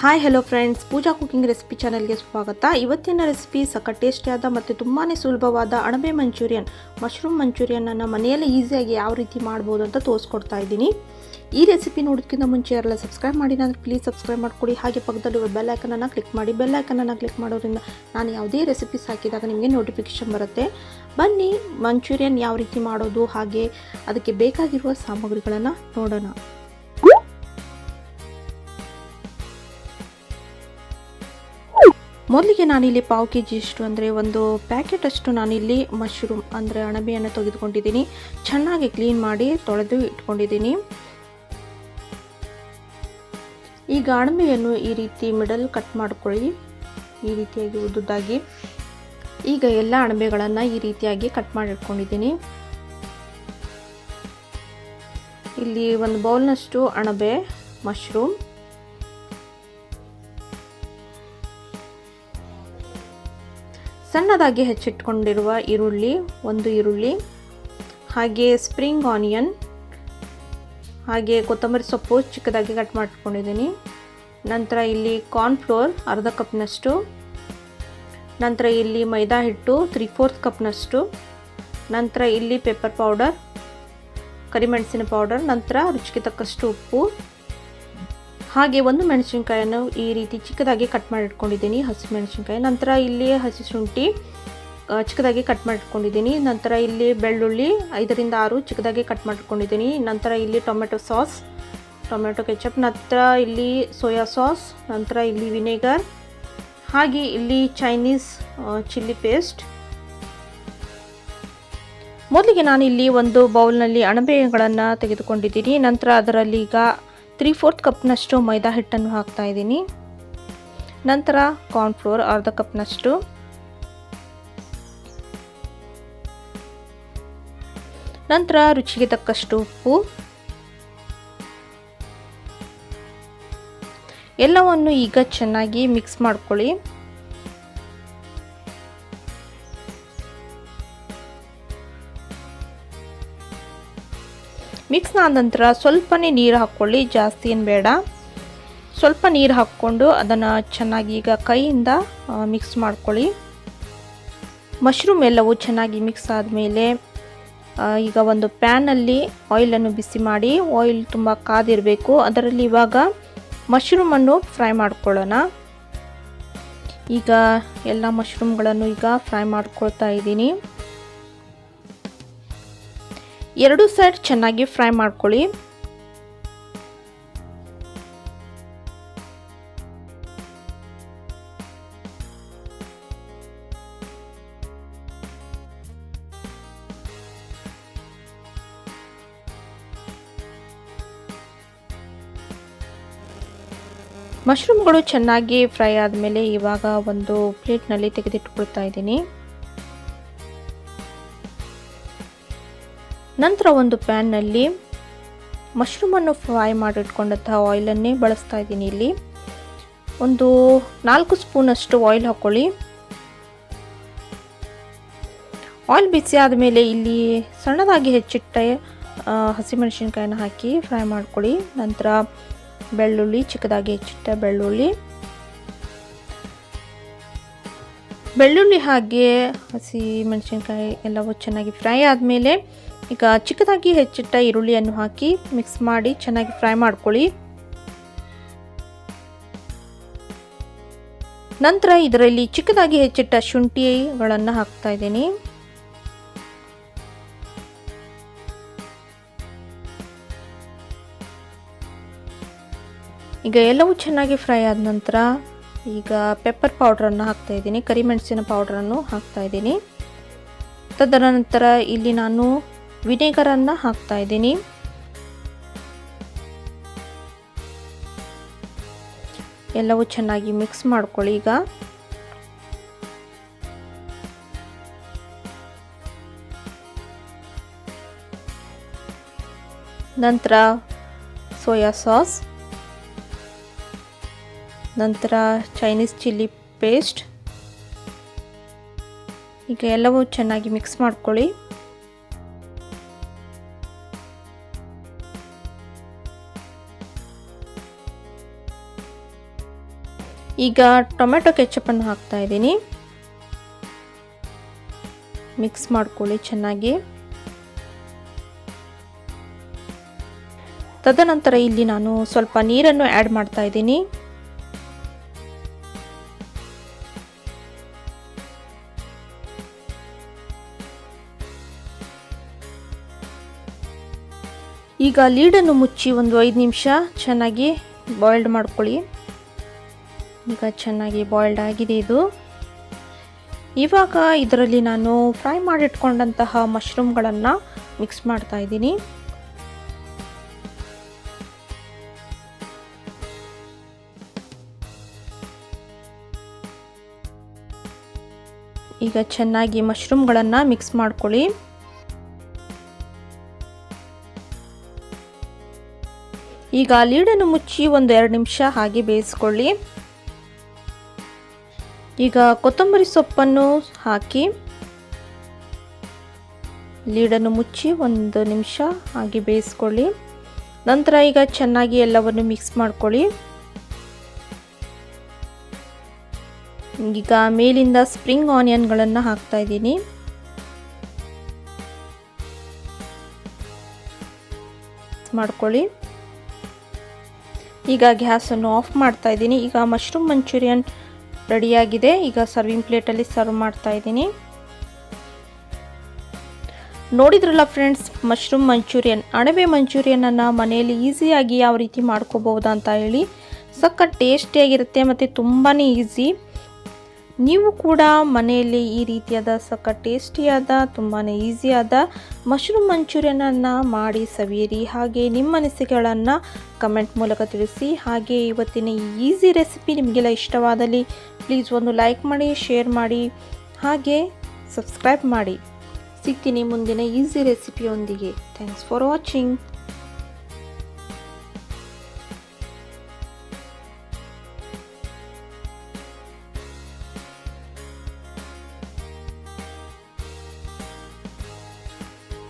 Hi hello friends, ಪೂಜಾ cooking recipe ಚಾನಲ್ಗೆ ಸ್ವಾಗತ. ಇವತ್ತಿನ ರೆಸಿಪಿ ಸಖತ್ ಟೇಸ್ಟಿಯಾದ ಮತ್ತು ತುಂಬಾ ಸುಲಭವಾದ ಅಣಬೆ ಮಂಚೂರಿಯನ್, ಮಶ್ರೂಮ್ ಮಂಚೂರಿಯನನ್ನು ಮನೆಯಲ್ಲೇ ಈಸಿಯಾಗಿ ಯಾವ ರೀತಿ ಮಾಡ್ಬೋದು ಅಂತ ತೋರಿಸ್ಕೊಡ್ತಾ ಇದ್ದೀನಿ. ಈ ರೆಸಿಪಿ ನೋಡೋದಕ್ಕಿಂತ ಮುಂಚೆ ಯಾರೆಲ್ಲ ಸಬ್ಸ್ಕ್ರೈಬ್ ಮಾಡಿಲ್ಲ ಅಂದರೆ ಪ್ಲೀಸ್ ಸಬ್ಸ್ಕ್ರೈಬ್ ಮಾಡ್ಕೊಳ್ಳಿ. ಹಾಗೆ ಪಕ್ಕದಲ್ಲಿರುವ ಬೆಲ್ ಐಕನನ್ನು ಕ್ಲಿಕ್ ಮಾಡಿ. ಬೆಲ್ ಐಕನನ್ನು ಕ್ಲಿಕ್ ಮಾಡೋದ್ರಿಂದ ನಾನು ಯಾವುದೇ ರೆಸಿಪೀಸ್ ಹಾಕಿದಾಗ ನಿಮಗೆ ನೋಟಿಫಿಕೇಷನ್ ಬರುತ್ತೆ. ಬನ್ನಿ ಮಂಚೂರಿಯನ್ ಯಾವ ರೀತಿ ಮಾಡೋದು ಹಾಗೆ ಅದಕ್ಕೆ ಬೇಕಾಗಿರುವ ಸಾಮಗ್ರಿಗಳನ್ನು ನೋಡೋಣ. ಮೊದಲಿಗೆ ನಾನಿಲ್ಲಿ ಪಾವು ಕೆಜಿ ಅಷ್ಟು ಅಂದರೆ ಒಂದು ಪ್ಯಾಕೆಟ್ ಅಷ್ಟು ನಾನಿಲ್ಲಿ ಮಶ್ರೂಮ್ ಅಂದರೆ ಅಣಬೆಯನ್ನು ತೆಗೆದುಕೊಂಡಿದ್ದೀನಿ. ಚೆನ್ನಾಗಿ ಕ್ಲೀನ್ ಮಾಡಿ ತೊಳೆದು ಇಟ್ಕೊಂಡಿದ್ದೀನಿ. ಈಗ ಅಣಬೆಯನ್ನು ಈ ರೀತಿ ಮಿಡಲ್ ಕಟ್ ಮಾಡ್ಕೊಳ್ಳಿ, ಈ ರೀತಿಯಾಗಿ ಉದ್ದುದ್ದಾಗಿ. ಈಗ ಎಲ್ಲ ಅಣಬೆಗಳನ್ನು ಈ ರೀತಿಯಾಗಿ ಕಟ್ ಮಾಡಿ ಇಟ್ಕೊಂಡಿದ್ದೀನಿ. ಇಲ್ಲಿ ಒಂದು ಬೌಲ್ನಷ್ಟು ಅಣಬೆ ಮಶ್ರೂಮ್, ಸಣ್ಣದಾಗಿ ಹೆಚ್ಚಿಟ್ಕೊಂಡಿರುವ ಈರುಳ್ಳಿ, ಒಂದು ಈರುಳ್ಳಿ, ಹಾಗೆ ಸ್ಪ್ರಿಂಗ್ ಆನಿಯನ್, ಹಾಗೆ ಕೊತ್ತಂಬರಿ ಸೊಪ್ಪು ಚಿಕ್ಕದಾಗಿ ಕಟ್ ಮಾಡ್ಕೊಂಡಿದ್ದೀನಿ. ನಂತರ ಇಲ್ಲಿ ಕಾರ್ನ್ಫ್ಲೋರ್ ಅರ್ಧ ಕಪ್ನಷ್ಟು, ನಂತರ ಇಲ್ಲಿ ಮೈದಾ ಹಿಟ್ಟು 3/4 ಕಪ್ನಷ್ಟು, ನಂತರ ಇಲ್ಲಿ ಪೆಪ್ಪರ್ ಪೌಡರ್, ಕರಿಮೆಣಸಿನ ಪೌಡರ್, ನಂತರ ರುಚಿಗೆ ತಕ್ಕಷ್ಟು ಉಪ್ಪು, ಹಾಗೆ ಒಂದು ಮೆಣಸಿನಕಾಯನ್ನು ಈ ರೀತಿ ಚಿಕ್ಕದಾಗಿ ಕಟ್ ಮಾಡಿ ಇಟ್ಕೊಂಡಿದ್ದೀನಿ, ಹಸಿ ಮೆಣಸಿನಕಾಯಿ. ನಂತರ ಇಲ್ಲಿ ಹಸಿ ಶುಂಠಿ ಚಿಕ್ಕದಾಗಿ ಕಟ್ ಮಾಡಿಟ್ಕೊಂಡಿದ್ದೀನಿ. ನಂತರ ಇಲ್ಲಿ ಬೆಳ್ಳುಳ್ಳಿ 5ರಿಂದ 6 ಚಿಕ್ಕದಾಗಿ ಕಟ್ ಮಾಡಿಟ್ಕೊಂಡಿದ್ದೀನಿ. ನಂತರ ಇಲ್ಲಿ ಟೊಮೆಟೊ ಸಾಸ್, ಟೊಮೆಟೊ ಕೆಚಪ್, ನಂತರ ಇಲ್ಲಿ ಸೋಯಾ ಸಾಸ್, ನಂತರ ಇಲ್ಲಿ ವಿನೆಗರ್, ಹಾಗೆ ಇಲ್ಲಿ ಚೈನೀಸ್ ಚಿಲ್ಲಿ ಪೇಸ್ಟ್. ಮೊದಲಿಗೆ ನಾನಿಲ್ಲಿ ಒಂದು ಬೌಲ್ನಲ್ಲಿ ಅಣಬೆಗಳನ್ನು ತೆಗೆದುಕೊಂಡಿದ್ದೀನಿ. ನಂತರ ಅದರಲ್ಲಿ ಈಗ 3/4 ಕಪ್ನಷ್ಟು ಮೈದಾ ಹಿಟ್ಟನ್ನು ಹಾಕ್ತಾ ಇದ್ದೀನಿ. ನಂತರ ಕಾರ್ನ್ಫ್ಲೋರ್ ಅರ್ಧ ಕಪ್ನಷ್ಟು, ನಂತರ ರುಚಿಗೆ ತಕ್ಕಷ್ಟು ಉಪ್ಪು. ಎಲ್ಲವನ್ನು ಈಗ ಚೆನ್ನಾಗಿ ಮಿಕ್ಸ್ ಮಾಡ್ಕೊಳ್ಳಿ. ಮಿಕ್ಸ್ ಆದ ನಂತರ ಸ್ವಲ್ಪನೇ ನೀರು ಹಾಕ್ಕೊಳ್ಳಿ, ಜಾಸ್ತಿ ಏನು ಬೇಡ. ಸ್ವಲ್ಪ ನೀರು ಹಾಕ್ಕೊಂಡು ಅದನ್ನು ಚೆನ್ನಾಗಿ ಈಗ ಕೈಯಿಂದ ಮಿಕ್ಸ್ ಮಾಡ್ಕೊಳ್ಳಿ. ಮಶ್ರೂಮ್ ಎಲ್ಲವೂ ಚೆನ್ನಾಗಿ ಮಿಕ್ಸ್ ಆದಮೇಲೆ ಈಗ ಒಂದು ಪ್ಯಾನಲ್ಲಿ ಆಯಿಲನ್ನು ಬಿಸಿ ಮಾಡಿ, ಆಯಿಲ್ ತುಂಬ ಕಾದಿರಬೇಕು. ಅದರಲ್ಲಿ ಇವಾಗ ಮಶ್ರೂಮನ್ನು ಫ್ರೈ ಮಾಡ್ಕೊಳ್ಳೋಣ. ಈಗ ಎಲ್ಲ ಮಶ್ರೂಮ್ಗಳನ್ನು ಈಗ ಫ್ರೈ ಮಾಡ್ಕೊಳ್ತಾ ಇದ್ದೀನಿ. ಎರಡು ಸೈಡ್ ಚೆನ್ನಾಗಿ ಫ್ರೈ ಮಾಡ್ಕೊಳ್ಳಿ. ಮಶ್ರೂಮ್ಗಳು ಚೆನ್ನಾಗಿ ಫ್ರೈ ಆದಮೇಲೆ ಇವಾಗ ಒಂದು ಪ್ಲೇಟ್ನಲ್ಲಿ ತೆಗೆದಿಟ್ಕೊಳ್ತಾ ಇದ್ದೀನಿ. ನಂತರ ಒಂದು ಪ್ಯಾನ್ನಲ್ಲಿ ಮಶ್ರೂಮನ್ನು ಫ್ರೈ ಮಾಡಿಟ್ಕೊಂಡಂತಹ ಆಯಿಲನ್ನೇ ಬಳಸ್ತಾ ಇದ್ದೀನಿ. ಇಲ್ಲಿ ಒಂದು 4 ಸ್ಪೂನಷ್ಟು ಆಯಿಲ್ ಹಾಕ್ಕೊಳ್ಳಿ. ಆಯಿಲ್ ಬಿಸಿ ಆದಮೇಲೆ ಇಲ್ಲಿ ಸಣ್ಣದಾಗಿ ಹೆಚ್ಚಿಟ್ಟ ಹಸಿಮೆಣಸಿನಕಾಯಿನ ಹಾಕಿ ಫ್ರೈ ಮಾಡ್ಕೊಳ್ಳಿ. ನಂತರ ಬೆಳ್ಳುಳ್ಳಿ, ಚಿಕ್ಕದಾಗಿ ಹೆಚ್ಚಿಟ್ಟ ಬೆಳ್ಳುಳ್ಳಿ ಹಾಗೆ ಹಸಿ ಮೆಣಸಿನಕಾಯಿ ಎಲ್ಲವೂ ಚೆನ್ನಾಗಿ ಫ್ರೈ ಆದಮೇಲೆ ಈಗ ಚಿಕ್ಕದಾಗಿ ಹೆಚ್ಚಿಟ್ಟ ಈರುಳ್ಳಿಯನ್ನು ಹಾಕಿ ಮಿಕ್ಸ್ ಮಾಡಿ ಚೆನ್ನಾಗಿ ಫ್ರೈ ಮಾಡ್ಕೊಳ್ಳಿ. ನಂತರ ಇದರಲ್ಲಿ ಚಿಕ್ಕದಾಗಿ ಹೆಚ್ಚಿಟ್ಟ ಶುಂಠಿಗಳನ್ನು ಹಾಕ್ತಾ ಇದ್ದೀನಿ. ಈಗ ಎಲ್ಲವೂ ಚೆನ್ನಾಗಿ ಫ್ರೈ ಆದ ನಂತರ ಈಗ ಪೆಪ್ಪರ್ ಪೌಡ್ರನ್ನು ಹಾಕ್ತಾ ಇದ್ದೀನಿ, ಕರಿಮೆಣಸಿನ ಪೌಡ್ರನ್ನು ಹಾಕ್ತಾ ಇದ್ದೀನಿ. ತದನಂತರ ಇಲ್ಲಿ ನಾನು ವಿನೆಗರನ್ನು ಹಾಕ್ತಾ ಇದ್ದೀನಿ. ಎಲ್ಲವೂ ಚೆನ್ನಾಗಿ ಮಿಕ್ಸ್ ಮಾಡ್ಕೊಳ್ಳಿ. ಈಗ ನಂತರ ಸೋಯಾ ಸಾಸ್, ನಂತರ ಚೈನೀಸ್ ಚಿಲ್ಲಿ ಪೇಸ್ಟ್. ಈಗ ಎಲ್ಲವೂ ಚೆನ್ನಾಗಿ ಮಿಕ್ಸ್ ಮಾಡ್ಕೊಳ್ಳಿ. ಈಗ ಟೊಮೆಟೊ ಕೆಚಪನ್ನು ಹಾಕ್ತಾ ಇದ್ದೀನಿ. ಮಿಕ್ಸ್ ಮಾಡ್ಕೊಳ್ಳಿ ಚೆನ್ನಾಗಿ. ತದನಂತರ ಇಲ್ಲಿ ನಾನು ಸ್ವಲ್ಪ ನೀರನ್ನು ಆ್ಯಡ್ ಮಾಡ್ತಾ ಇದ್ದೀನಿ. ಈಗ ಲೀಡನ್ನು ಮುಚ್ಚಿ ಒಂದು 5 ನಿಮಿಷ ಚೆನ್ನಾಗಿ ಬಾಯ್ಲ್ಡ್ ಮಾಡ್ಕೊಳ್ಳಿ. ಈಗ ಚೆನ್ನಾಗಿ ಬಾಯ್ಲ್ಡ್ ಆಗಿದೆ ಇದು. ಇವಾಗ ಇದರಲ್ಲಿ ನಾನು ಫ್ರೈ ಮಾಡಿಟ್ಕೊಂಡಂತಹ ಮಶ್ರೂಮ್ಗಳನ್ನು ಮಿಕ್ಸ್ ಮಾಡ್ತಾ ಇದ್ದೀನಿ. ಈಗ ಚೆನ್ನಾಗಿ ಮಶ್ರೂಮ್ಗಳನ್ನು ಮಿಕ್ಸ್ ಮಾಡ್ಕೊಳ್ಳಿ. ಈಗ ಲೀಡನ್ನು ಮುಚ್ಚಿ ಒಂದು 2 ನಿಮಿಷ ಹಾಗೆ ಬೇಯಿಸ್ಕೊಳ್ಳಿ. ಈಗ ಕೊತ್ತಂಬರಿ ಸೊಪ್ಪನ್ನು ಹಾಕಿ ಲೀಡನ್ನು ಮುಚ್ಚಿ 1 ನಿಮಿಷ ಹಾಗೆ ಬೇಯಿಸ್ಕೊಳ್ಳಿ. ನಂತರ ಈಗ ಚೆನ್ನಾಗಿ ಎಲ್ಲವನ್ನು ಮಿಕ್ಸ್ ಮಾಡ್ಕೊಳ್ಳಿ. ಈಗ ಮೇಲಿಂದ ಸ್ಪ್ರಿಂಗ್ ಆನಿಯನ್ಗಳನ್ನು ಹಾಕ್ತಾ ಇದ್ದೀನಿ. ಮಾಡ್ಕೊಳ್ಳಿ. ಈಗ ಗ್ಯಾಸನ್ನು ಆಫ್ ಮಾಡ್ತಾ ಇದ್ದೀನಿ. ಈಗ ಮಶ್ರೂಮ್ ಮಂಚೂರಿಯನ್ ರೆಡಿಯಾಗಿದೆ. ಈಗ ಸರ್ವಿಂಗ್ ಪ್ಲೇಟಲ್ಲಿ ಸರ್ವ್ ಮಾಡ್ತಾ ಇದ್ದೀನಿ. ನೋಡಿದ್ರಲ್ಲ ಫ್ರೆಂಡ್ಸ್, ಮಶ್ರೂಮ್ ಮಂಚೂರಿಯನ್, ಅಣಬೆ ಮಂಚೂರಿಯನನ್ನು ಮನೆಯಲ್ಲಿ ಈಸಿಯಾಗಿ ಯಾವ ರೀತಿ ಮಾಡ್ಕೋಬಹುದು ಅಂತ ಹೇಳಿ. ಸಖತ್ ಟೇಸ್ಟಿಯಾಗಿರುತ್ತೆ ಮತ್ತು ತುಂಬಾ ಈಸಿ. ನೀವು ಕೂಡ ಮನೆಯಲ್ಲಿ ಈ ರೀತಿಯಾದ ಸಖತ್ ಟೇಸ್ಟಿಯಾದ ತುಂಬಾ ಈಸಿಯಾದ ಮಶ್ರೂಮ್ ಮಂಚೂರಿಯನನ್ನು ಮಾಡಿ ಸವಿಯಿರಿ. ಹಾಗೆ ನಿಮ್ಮ ಅನಿಸಿಕೆಗಳನ್ನು ಕಮೆಂಟ್ ಮೂಲಕ ತಿಳಿಸಿ. ಹಾಗೆ ಇವತ್ತಿನ ಈ ಈಸಿ ರೆಸಿಪಿ ನಿಮಗೆಲ್ಲ ಇಷ್ಟವಾದಲ್ಲಿ ಪ್ಲೀಸ್ ಒಂದು ಲೈಕ್ ಮಾಡಿ, ಶೇರ್ ಮಾಡಿ, ಹಾಗೆ ಸಬ್ಸ್ಕ್ರೈಬ್ ಮಾಡಿ. ಸಿಗ್ತೀನಿ ಮುಂದಿನ ಈಸಿ ರೆಸಿಪಿಯೊಂದಿಗೆ. Thanks for watching.